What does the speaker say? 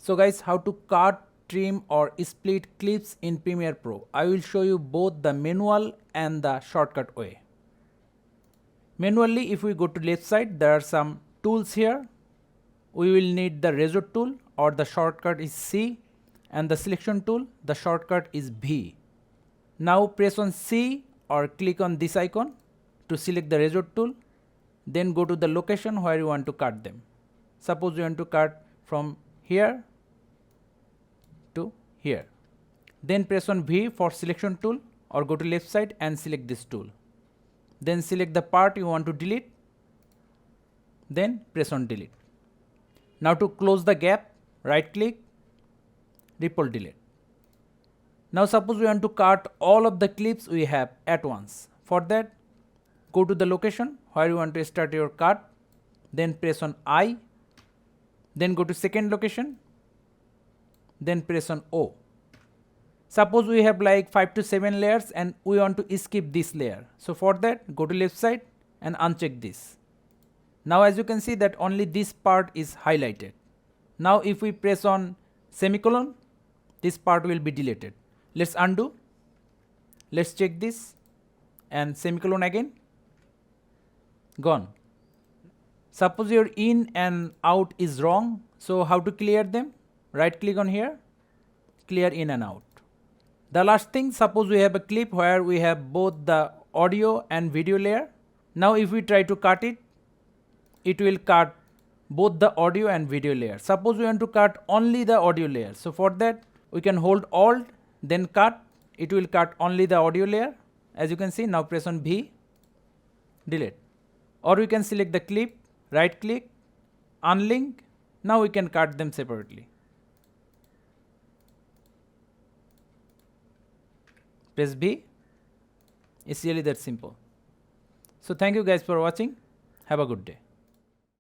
So guys, how to cut, trim or split clips in Premiere Pro. I will show you both the manual and the shortcut way. Manually, if we go to left side, there are some tools here. We will need the razor tool, or the shortcut is C, and the selection tool, the shortcut is V. Now press on C or click on this icon to select the razor tool. Then go to the location where you want to cut them. Suppose you want to cut from here to here. Then press on V for selection tool, or go to left side and select this tool. Then select the part you want to delete. Then press on delete. Now to close the gap, right click, ripple delete. Now suppose we want to cut all of the clips we have at once. For that, go to the location where you want to start your cut, then press on I, then go to second location, then press on O. Suppose we have like 5 to 7 layers and we want to skip this layer. So for that, go to left side and uncheck this. Now as you can see that only this part is highlighted. Now if we press on semicolon, this part will be deleted. Let's undo. Let's check this and semicolon again. Gone. Suppose your in and out is wrong. So how to clear them? Right click on here, clear in and out. The last thing, suppose we have a clip where we have both the audio and video layer. Now if we try to cut it, it will cut both the audio and video layer. Suppose we want to cut only the audio layer. So for that, we can hold Alt, then cut. It will cut only the audio layer. As you can see, now press on V, delete. Or we can select the clip, right click, unlink. Now we can cut them separately. Press B. It's really that simple. So thank you guys for watching. Have a good day.